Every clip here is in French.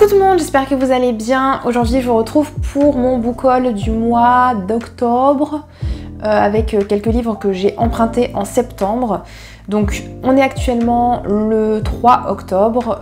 Coucou tout le monde, j'espère que vous allez bien. Aujourd'hui je vous retrouve pour mon book haul du mois d'octobre avec quelques livres que j'ai empruntés en septembre. Donc on est actuellement le 3 octobre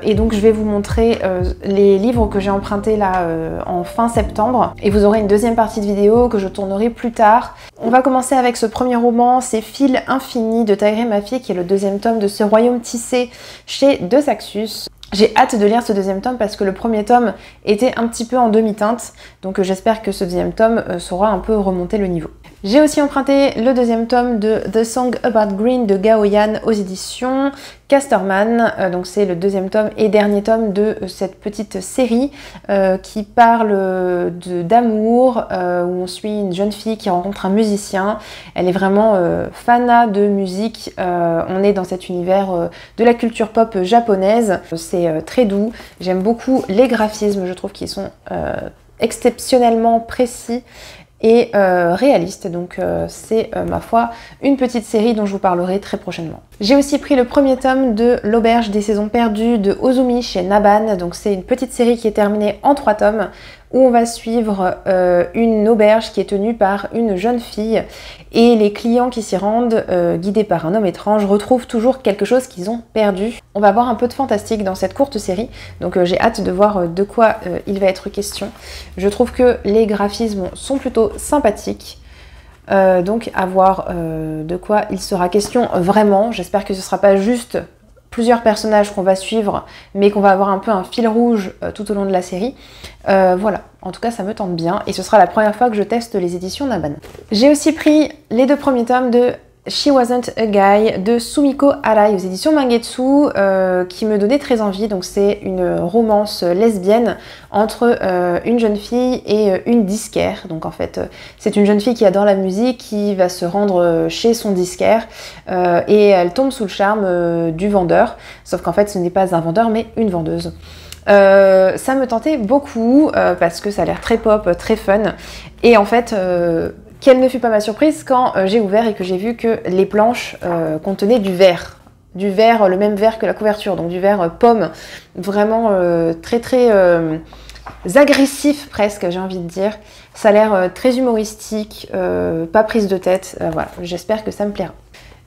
et donc je vais vous montrer les livres que j'ai empruntés là en fin septembre et vous aurez une deuxième partie de vidéo que je tournerai plus tard. On va commencer avec ce premier roman, c'est Fil infini de Tahereh Mafi qui est le deuxième tome de Ce royaume tissé chez De Saxus. J'ai hâte de lire ce deuxième tome parce que le premier tome était un petit peu en demi-teinte, donc j'espère que ce deuxième tome saura un peu remonter le niveau. J'ai aussi emprunté le deuxième tome de The Song About Green de Gao Yan aux éditions Casterman, donc c'est le deuxième tome et dernier tome de cette petite série qui parle d'amour, où on suit une jeune fille qui rencontre un musicien. Elle est vraiment fana de musique, on est dans cet univers de la culture pop japonaise, c'est très doux, j'aime beaucoup les graphismes, je trouve qu'ils sont exceptionnellement précis et réaliste, donc c'est ma foi une petite série dont je vous parlerai très prochainement. J'ai aussi pris le premier tome de L'Auberge des saisons perdues de Ozumi chez Naban, donc c'est une petite série qui est terminée en 3 tomes où on va suivre une auberge qui est tenue par une jeune fille et les clients qui s'y rendent, guidés par un homme étrange, retrouvent toujours quelque chose qu'ils ont perdu. On va voir un peu de fantastique dans cette courte série, donc j'ai hâte de voir de quoi il va être question. Je trouve que les graphismes sont plutôt sympathiques. Donc à voir de quoi il sera question vraiment. J'espère que ce ne sera pas juste plusieurs personnages qu'on va suivre, mais qu'on va avoir un peu un fil rouge tout au long de la série. Voilà, en tout cas ça me tente bien et ce sera la première fois que je teste les éditions Naban. J'ai aussi pris les 2 premiers tomes de She Wasn't a Guy de Sumiko Arai aux éditions Mangetsu qui me donnait très envie. Donc c'est une romance lesbienne entre une jeune fille et une disquaire. Donc en fait c'est une jeune fille qui adore la musique qui va se rendre chez son disquaire et elle tombe sous le charme du vendeur. Sauf qu'en fait ce n'est pas un vendeur mais une vendeuse. Ça me tentait beaucoup parce que ça a l'air très pop, très fun et en fait quelle ne fut pas ma surprise quand j'ai ouvert et que j'ai vu que les planches contenaient du verre, le même verre que la couverture, donc du verre pomme, vraiment très agressif presque, j'ai envie de dire. Ça a l'air très humoristique, pas prise de tête, voilà, j'espère que ça me plaira.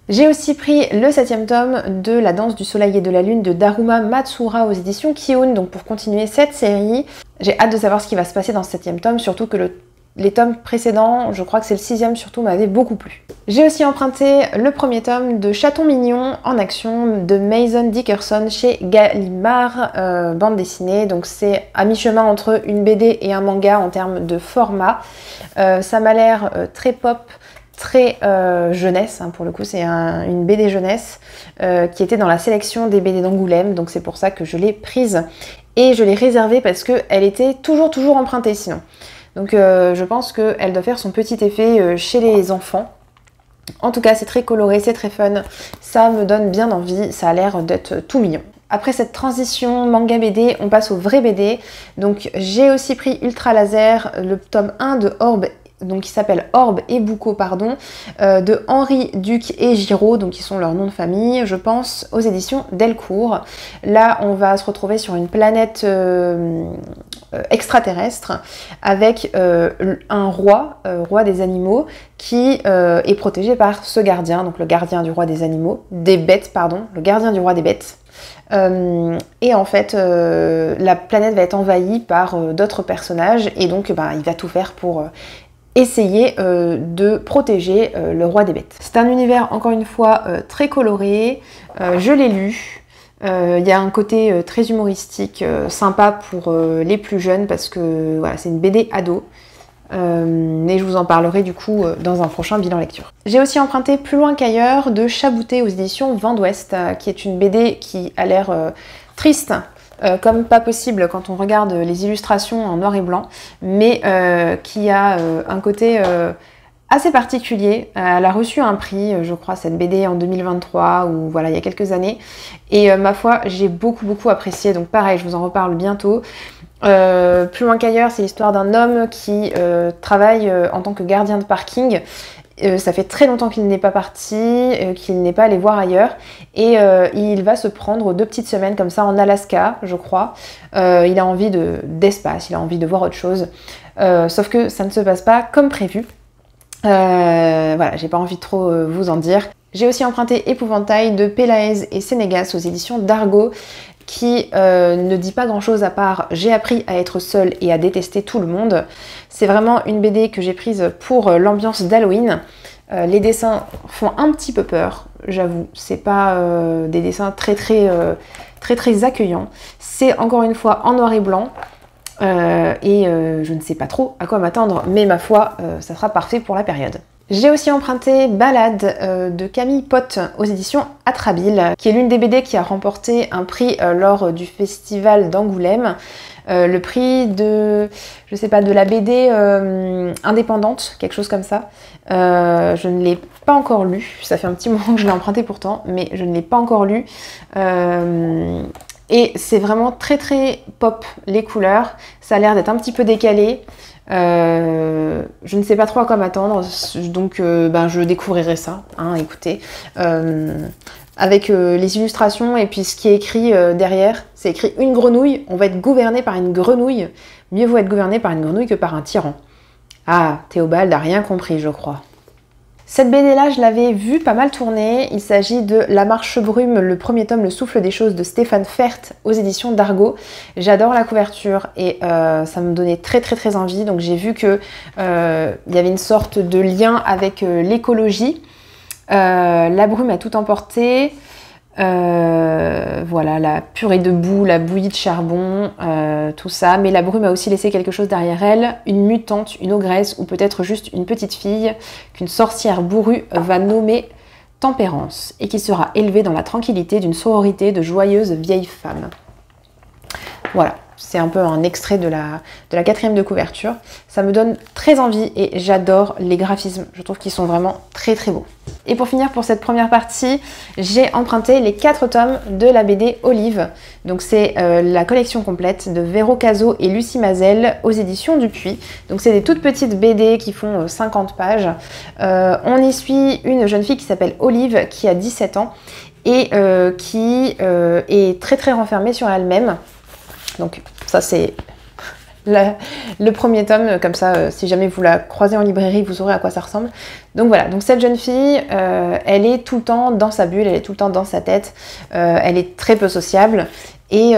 J'ai aussi pris le 7e tome de La danse du soleil et de la lune de Daruma Matsura aux éditions Kiun, donc pour continuer cette série. J'ai hâte de savoir ce qui va se passer dans ce 7e tome, surtout que les tomes précédents, je crois que c'est le 6e surtout, m'avait beaucoup plu. J'ai aussi emprunté le premier tome de Chaton mignon en action de Mason Dickerson chez Gallimard, bande dessinée. Donc c'est à mi-chemin entre une BD et un manga en termes de format. Ça m'a l'air très pop, très jeunesse, hein, pour le coup c'est une BD jeunesse qui était dans la sélection des BD d'Angoulême, donc c'est pour ça que je l'ai prise et je l'ai réservée parce qu'elle était toujours empruntée sinon. Donc je pense qu'elle doit faire son petit effet chez les enfants. En tout cas c'est très coloré, c'est très fun, ça me donne bien envie, ça a l'air d'être tout mignon. Après cette transition manga BD, on passe au vrai BD. Donc j'ai aussi pris Ultra Laser, le tome 1 de Orbe, donc qui s'appelle Orbe et Bucco, pardon, de Henri, Duc et Giraud, donc qui sont leurs noms de famille, je pense, aux éditions Delcourt. Là, on va se retrouver sur une planète extraterrestre avec un roi des animaux, qui est protégé par ce gardien, donc le gardien du roi des animaux, des bêtes, pardon, le gardien du roi des bêtes. Et en fait la planète va être envahie par d'autres personnages et donc il va tout faire pour essayer de protéger le roi des bêtes. C'est un univers encore une fois très coloré, je l'ai lu. Il y a un côté très humoristique, sympa pour les plus jeunes parce que voilà, c'est une BD ado. Mais je vous en parlerai du coup dans un prochain bilan lecture. J'ai aussi emprunté Plus loin qu'ailleurs de Chabouté aux éditions Vent d'Ouest, qui est une BD qui a l'air triste, comme pas possible quand on regarde les illustrations en noir et blanc, mais qui a un côté assez particulier. Elle a reçu un prix, je crois, cette BD en 2023 ou voilà, il y a quelques années. Et ma foi, j'ai beaucoup apprécié. Donc pareil, je vous en reparle bientôt. Plus loin qu'ailleurs, c'est l'histoire d'un homme qui travaille en tant que gardien de parking Ça fait très longtemps qu'il n'est pas parti, qu'il n'est pas allé voir ailleurs. Et il va se prendre 2 petites semaines comme ça en Alaska, je crois. Il a envie d'espace, il a envie de voir autre chose. Sauf que ça ne se passe pas comme prévu. Voilà, j'ai pas envie de trop vous en dire. J'ai aussi emprunté Épouvantail de Pelaez et Sénégas aux éditions d'Argo, qui ne dit pas grand chose à part j'ai appris à être seule et à détester tout le monde. C'est vraiment une BD que j'ai prise pour l'ambiance d'Halloween. Les dessins font un petit peu peur, j'avoue. C'est pas des dessins très accueillants. C'est encore une fois en noir et blanc. Je ne sais pas trop à quoi m'attendre, mais ma foi, ça sera parfait pour la période. J'ai aussi emprunté Ballade de Camille Pott aux éditions Atrabile, qui est l'une des BD qui a remporté un prix lors du festival d'Angoulême. Le prix de, je sais pas, de la BD indépendante, quelque chose comme ça. Je ne l'ai pas encore lu, ça fait un petit moment que je l'ai emprunté pourtant, mais je ne l'ai pas encore lu. Et c'est vraiment très pop, les couleurs. Ça a l'air d'être un petit peu décalé. Je ne sais pas trop à quoi m'attendre, donc je découvrirai ça, hein, écoutez. Avec les illustrations et puis ce qui est écrit derrière, c'est écrit une grenouille, on va être gouverné par une grenouille. Mieux vaut être gouverné par une grenouille que par un tyran. Ah, Théobald n'a rien compris, je crois. Cette BD là, je l'avais vue pas mal tourner. Il s'agit de La Marche Brume, le premier tome, Le Souffle des Choses de Stéphane Fert aux éditions d'Argo. J'adore la couverture et ça me donnait très envie. Donc j'ai vu que il y avait une sorte de lien avec l'écologie. La brume a tout emporté. Voilà, la purée de boue, la bouillie de charbon, tout ça. Mais la brume a aussi laissé quelque chose derrière elle, une mutante, une ogresse ou peut-être juste une petite fille qu'une sorcière bourrue va nommer Tempérance et qui sera élevée dans la tranquillité d'une sororité de joyeuses vieilles femmes. Voilà, c'est un peu un extrait de la 4e de couverture. Ça me donne très envie et j'adore les graphismes. Je trouve qu'ils sont vraiment très beaux. Et pour finir pour cette première partie, j'ai emprunté les 4 tomes de la BD Olive. Donc c'est la collection complète de Véro Cazot et Lucie Mazel aux éditions Dupuis. Donc c'est des toutes petites BD qui font 50 pages. On y suit une jeune fille qui s'appelle Olive, qui a 17 ans et qui est très renfermée sur elle-même. Donc ça c'est le premier tome, comme ça si jamais vous la croisez en librairie vous saurez à quoi ça ressemble. Donc voilà, donc cette jeune fille elle est tout le temps dans sa bulle, elle est tout le temps dans sa tête, elle est très peu sociable et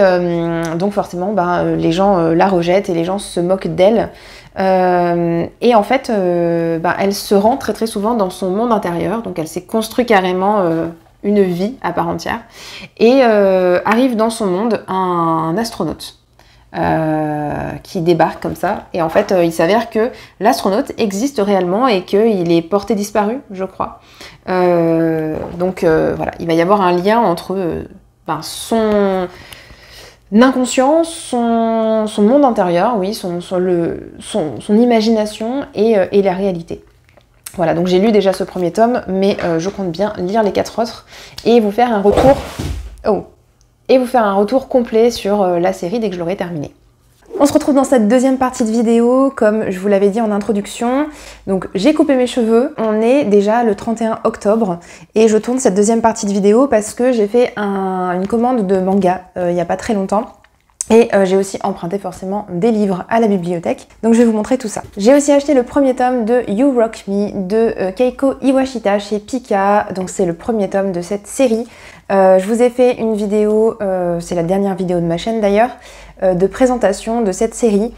donc forcément les gens la rejettent et les gens se moquent d'elle. Et en fait elle se rend très souvent dans son monde intérieur, donc elle s'est construit carrément une vie à part entière, et arrive dans son monde un astronaute qui débarque comme ça, et en fait il s'avère que l'astronaute existe réellement et qu'il est porté disparu, je crois. Donc voilà, il va y avoir un lien entre son inconscient, son monde intérieur, oui, son imagination et la réalité. Voilà, donc j'ai lu déjà ce premier tome, mais je compte bien lire les 4 autres et vous faire un retour. Et vous faire un retour complet sur la série dès que je l'aurai terminée. On se retrouve dans cette deuxième partie de vidéo, comme je vous l'avais dit en introduction. Donc j'ai coupé mes cheveux, on est déjà le 31 octobre et je tourne cette deuxième partie de vidéo parce que j'ai fait une commande de manga il n'y a pas très longtemps. Et j'ai aussi emprunté forcément des livres à la bibliothèque, donc je vais vous montrer tout ça. J'ai aussi acheté le premier tome de You Rock Me de Keiko Iwashita chez Pika, donc c'est le premier tome de cette série. Je vous ai fait une vidéo, c'est la dernière vidéo de ma chaîne d'ailleurs, de présentation de cette série.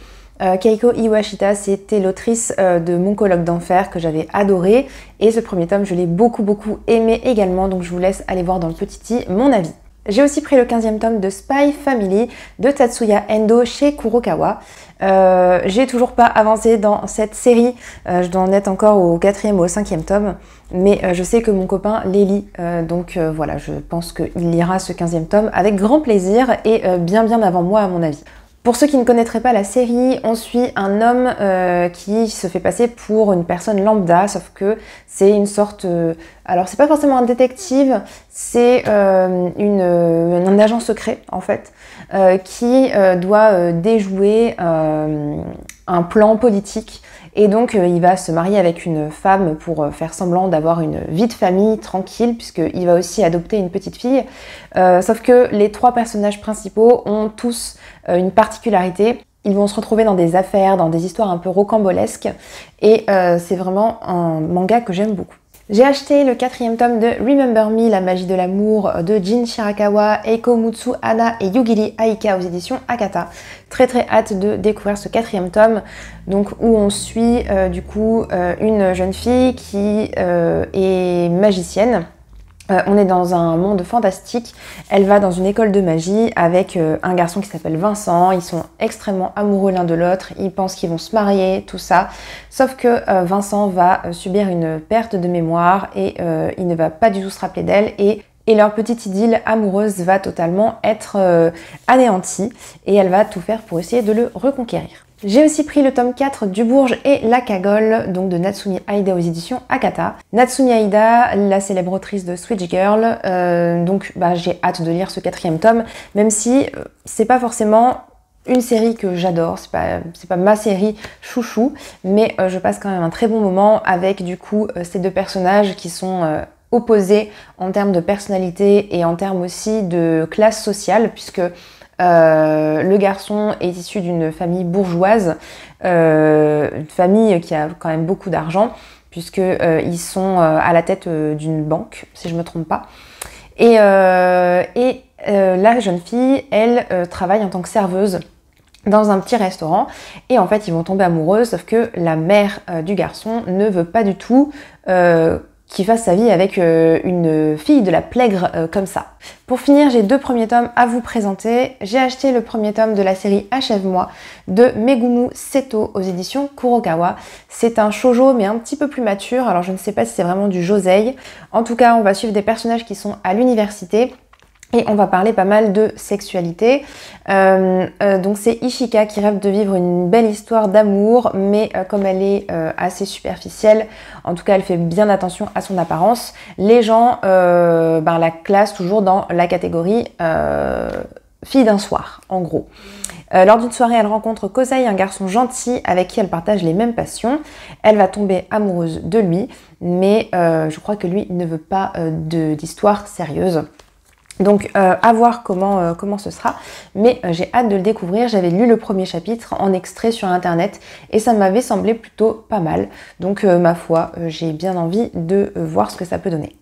Keiko Iwashita, c'était l'autrice de Mon colloque d'enfer que j'avais adoré, et ce premier tome je l'ai beaucoup aimé également, donc je vous laisse aller voir dans le petit i mon avis. J'ai aussi pris le 15e tome de Spy Family de Tatsuya Endo chez Kurokawa. J'ai toujours pas avancé dans cette série, je dois en être encore au 4e ou au 5e tome, mais je sais que mon copain les lit, donc voilà, je pense qu'il lira ce 15e tome avec grand plaisir et bien avant moi à mon avis. Pour ceux qui ne connaîtraient pas la série, on suit un homme qui se fait passer pour une personne lambda, sauf que c'est une sorte... alors c'est pas forcément un détective, c'est un agent secret en fait, qui doit déjouer un plan politique. Et donc il va se marier avec une femme pour faire semblant d'avoir une vie de famille tranquille, puisqu'il va aussi adopter une petite fille. Sauf que les 3 personnages principaux ont tous une particularité. Ils vont se retrouver dans des affaires, dans des histoires un peu rocambolesques. Et c'est vraiment un manga que j'aime beaucoup. J'ai acheté le 4e tome de Remember Me, la magie de l'amour de Jin Shirakawa, Eiko Mutsuhana et Yugiri Aika aux éditions Akata. Très hâte de découvrir ce 4e tome, donc où on suit du coup une jeune fille qui est magicienne. On est dans un monde fantastique. Elle va dans une école de magie avec un garçon qui s'appelle Vincent. Ils sont extrêmement amoureux l'un de l'autre. Ils pensent qu'ils vont se marier, tout ça. Sauf que Vincent va subir une perte de mémoire et il ne va pas du tout se rappeler d'elle. Et leur petite idylle amoureuse va totalement être anéantie. Et elle va tout faire pour essayer de le reconquérir. J'ai aussi pris le tome 4 du Bourge et la Cagole, donc de Natsumi Aida aux éditions Akata. Natsumi Aida, la célèbre autrice de Switch Girl, donc j'ai hâte de lire ce 4e tome, même si c'est pas forcément une série que j'adore, c'est pas ma série chouchou, mais je passe quand même un très bon moment avec du coup ces 2 personnages qui sont opposés en termes de personnalité et en termes aussi de classe sociale, puisque le garçon est issu d'une famille bourgeoise, une famille qui a quand même beaucoup d'argent, puisqu'ils sont à la tête d'une banque, si je ne me trompe pas. Et la jeune fille, elle, travaille en tant que serveuse dans un petit restaurant, et en fait ils vont tomber amoureux, sauf que la mère du garçon ne veut pas du tout qu'il fasse sa vie avec une fille de la plègre comme ça. Pour finir, j'ai 2 premiers tomes à vous présenter. J'ai acheté le 1er tome de la série Achève-moi de Megumi Seto aux éditions Kurokawa. C'est un shoujo mais un petit peu plus mature, alors je ne sais pas si c'est vraiment du josei. En tout cas, on va suivre des personnages qui sont à l'université. Et on va parler pas mal de sexualité. Donc c'est Ishika qui rêve de vivre une belle histoire d'amour, mais comme elle est assez superficielle, en tout cas elle fait bien attention à son apparence, les gens la classent toujours dans la catégorie fille d'un soir, en gros. Lors d'une soirée, elle rencontre Kosei, un garçon gentil avec qui elle partage les mêmes passions. Elle va tomber amoureuse de lui, mais je crois que lui ne veut pas d'histoire sérieuse. Donc à voir comment ce sera, mais j'ai hâte de le découvrir. J'avais lu le 1er chapitre en extrait sur internet et ça m'avait semblé plutôt pas mal. Donc ma foi, j'ai bien envie de voir ce que ça peut donner.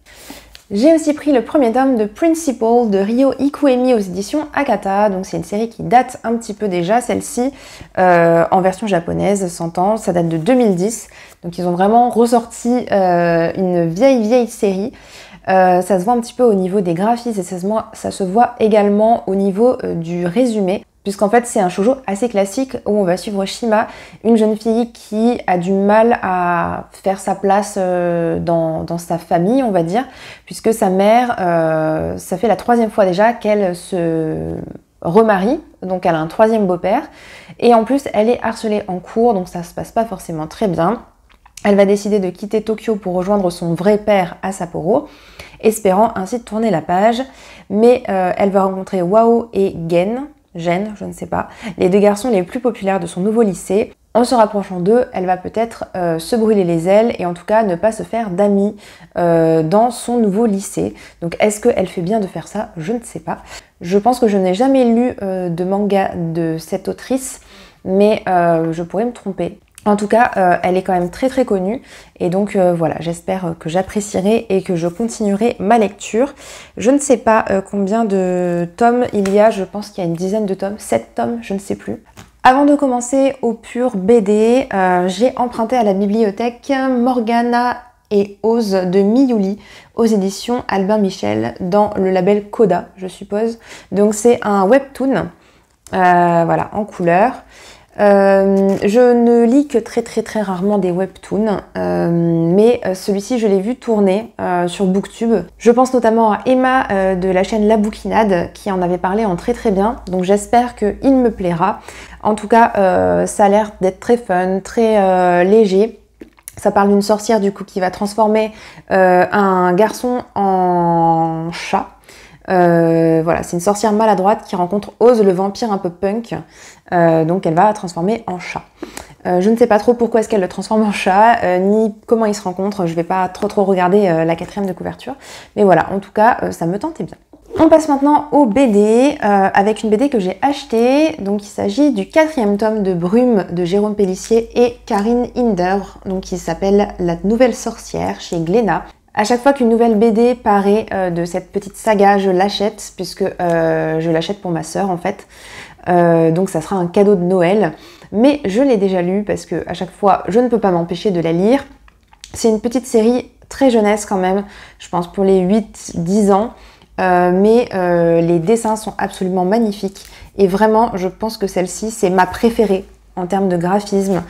J'ai aussi pris le 1er tome de Principal de Ryo Ikuemi aux éditions Akata. Donc c'est une série qui date un petit peu déjà, celle-ci, en version japonaise, s'entend, ça date de 2010. Donc ils ont vraiment ressorti une vieille série. Ça se voit un petit peu au niveau des graphismes et ça se voit également au niveau du résumé, puisqu'en fait c'est un shoujo assez classique où on va suivre Shima, une jeune fille qui a du mal à faire sa place dans sa famille, on va dire, puisque sa mère, ça fait la 3e fois déjà qu'elle se remarie, donc elle a un 3e beau-père, et en plus elle est harcelée en cours, donc ça se passe pas forcément très bien. Elle va décider de quitter Tokyo pour rejoindre son vrai père à Sapporo, espérant ainsi de tourner la page. Mais elle va rencontrer Wao et Gen, je ne sais pas, les 2 garçons les plus populaires de son nouveau lycée. En se rapprochant d'eux, elle va peut-être se brûler les ailes et en tout cas ne pas se faire d'amis dans son nouveau lycée. Donc est-ce qu'elle fait bien de faire ça? Je ne sais pas. Je pense que je n'ai jamais lu de manga de cette autrice, mais je pourrais me tromper. En tout cas, elle est quand même très connue et donc voilà, j'espère que j'apprécierai et que je continuerai ma lecture. Je ne sais pas combien de tomes il y a, je pense qu'il y a une dizaine de tomes, 7 tomes, je ne sais plus. Avant de commencer au pur BD, j'ai emprunté à la bibliothèque Morgana et Ose de Miyuli aux éditions Albin Michel dans le label Coda, je suppose. Donc c'est un webtoon, voilà, en couleur. Je ne lis que très rarement des webtoons, mais celui-ci je l'ai vu tourner sur Booktube. Je pense notamment à Emma de la chaîne La Bouquinade qui en avait parlé en très bien, donc j'espère qu'il me plaira. En tout cas, ça a l'air d'être très fun, très léger. Ça parle d'une sorcière du coup qui va transformer un garçon en chat. Voilà, c'est une sorcière maladroite qui rencontre Oz, le vampire un peu punk, donc elle va la transformer en chat. Je ne sais pas trop pourquoi est-ce qu'elle le transforme en chat, ni comment ils se rencontrent. Je vais pas trop regarder la 4e de couverture. Mais voilà, en tout cas, ça me tentait bien. On passe maintenant au BD, avec une BD que j'ai achetée. Donc il s'agit du 4e tome de Brume de Jérôme Pélissier et Karine Hinder, donc qui s'appelle La Nouvelle Sorcière chez Glénat. À chaque fois qu'une nouvelle BD paraît de cette petite saga, je l'achète, puisque je l'achète pour ma sœur en fait. Donc ça sera un cadeau de Noël. Mais je l'ai déjà lu parce que à chaque fois, je ne peux pas m'empêcher de la lire. C'est une petite série très jeunesse quand même, je pense pour les 8-10 ans. Mais les dessins sont absolument magnifiques. Et vraiment, je pense que celle-ci, c'est ma préférée en termes de graphisme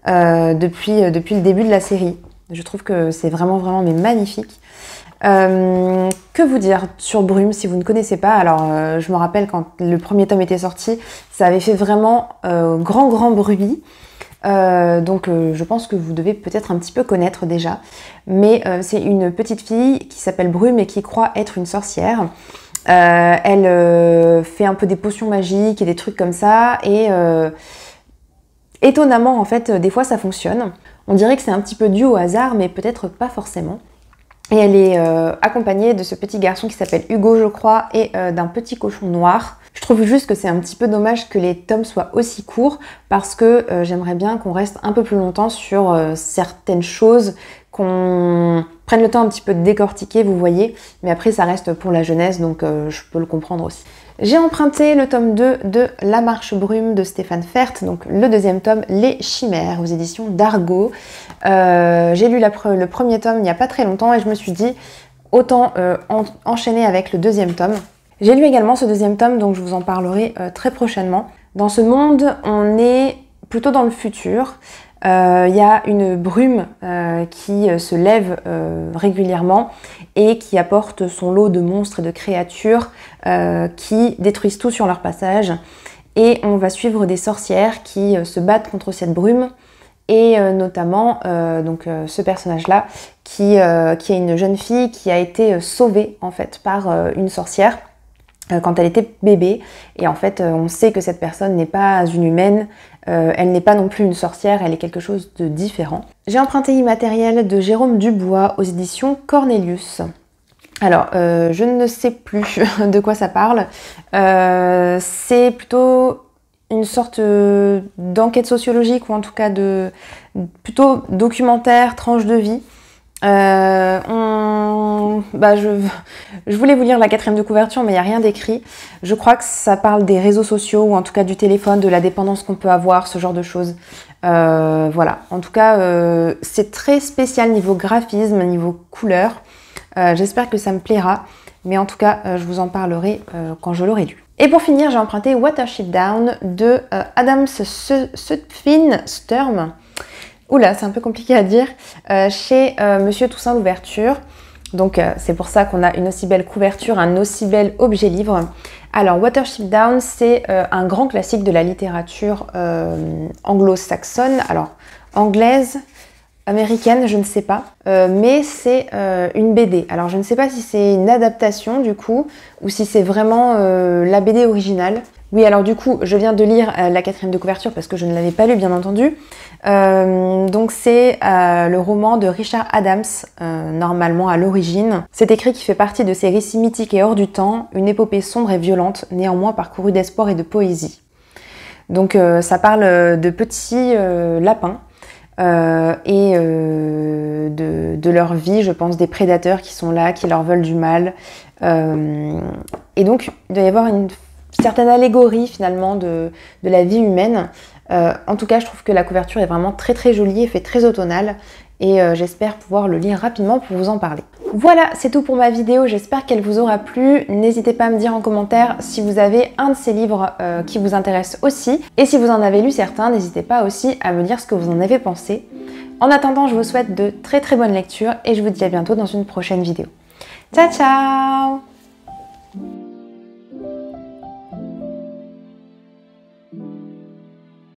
depuis le début de la série. Je trouve que c'est vraiment mais magnifique. Que vous dire sur Brume si vous ne connaissez pas? Alors je me rappelle quand le premier tome était sorti, ça avait fait vraiment grand bruit. Donc je pense que vous devez peut-être un petit peu connaître déjà. Mais c'est une petite fille qui s'appelle Brume et qui croit être une sorcière. Elle fait un peu des potions magiques et des trucs comme ça. Et étonnamment, en fait, des fois ça fonctionne. On dirait que c'est un petit peu dû au hasard, mais peut-être pas forcément. Et elle est accompagnée de ce petit garçon qui s'appelle Hugo, je crois, et d'un petit cochon noir. Je trouve juste que c'est un petit peu dommage que les tomes soient aussi courts parce que j'aimerais bien qu'on reste un peu plus longtemps sur certaines choses, qu'on prenne le temps un petit peu de décortiquer, vous voyez. Mais après, ça reste pour la jeunesse, donc je peux le comprendre aussi. J'ai emprunté le tome 2 de La Marche Brume de Stéphane Fert, donc le 2e tome, Les Chimères, aux éditions d'Argo. J'ai lu le premier tome il n'y a pas très longtemps et je me suis dit autant enchaîner avec le 2e tome. J'ai lu également ce 2e tome, donc je vous en parlerai très prochainement. Dans ce monde, on est plutôt dans le futur. Il y a une brume qui se lève régulièrement et qui apporte son lot de monstres et de créatures qui détruisent tout sur leur passage. Et on va suivre des sorcières qui se battent contre cette brume. Et notamment ce personnage-là qui est une jeune fille qui a été sauvée en fait par une sorcière quand elle était bébé. Et en fait, on sait que cette personne n'est pas une humaine, elle n'est pas non plus une sorcière, elle est quelque chose de différent. J'ai emprunté Immatériel de Jérôme Dubois aux éditions Cornelius. Alors, je ne sais plus de quoi ça parle. C'est plutôt une sorte d'enquête sociologique ou en tout cas plutôt documentaire, tranche de vie. Je voulais vous lire la 4e de couverture, mais il n'y a rien d'écrit. Je crois que ça parle des réseaux sociaux ou en tout cas du téléphone, de la dépendance qu'on peut avoir, ce genre de choses. Voilà, en tout cas, c'est très spécial niveau graphisme, niveau couleur. J'espère que ça me plaira, mais en tout cas, je vous en parlerai quand je l'aurai lu. Et pour finir, j'ai emprunté Watership Down de Adam Sutphin Sturm. Oula, c'est un peu compliqué à dire, chez Monsieur Toussaint Louverture. Donc c'est pour ça qu'on a une aussi belle couverture, un aussi bel objet livre. Alors Watership Down, c'est un grand classique de la littérature anglo-saxonne, alors anglaise, américaine, je ne sais pas, mais c'est une BD. Alors je ne sais pas si c'est une adaptation du coup, ou si c'est vraiment la BD originale. Oui, alors du coup, je viens de lire la 4e de couverture parce que je ne l'avais pas lu, bien entendu. Donc c'est le roman de Richard Adams, normalement à l'origine. C'est écrit qui fait partie de ces récits mythiques et hors du temps, une épopée sombre et violente, néanmoins parcourue d'espoir et de poésie. Donc ça parle de petits lapins et de leur vie, je pense, des prédateurs qui sont là, qui leur veulent du mal. Et donc il doit y avoir une certaine allégorie finalement de la vie humaine. En tout cas, je trouve que la couverture est vraiment très jolie et fait très automnale et j'espère pouvoir le lire rapidement pour vous en parler. Voilà, c'est tout pour ma vidéo, j'espère qu'elle vous aura plu. N'hésitez pas à me dire en commentaire si vous avez un de ces livres qui vous intéresse aussi. Et si vous en avez lu certains, n'hésitez pas aussi à me dire ce que vous en avez pensé. En attendant, je vous souhaite de très bonnes lectures et je vous dis à bientôt dans une prochaine vidéo. Ciao ciao!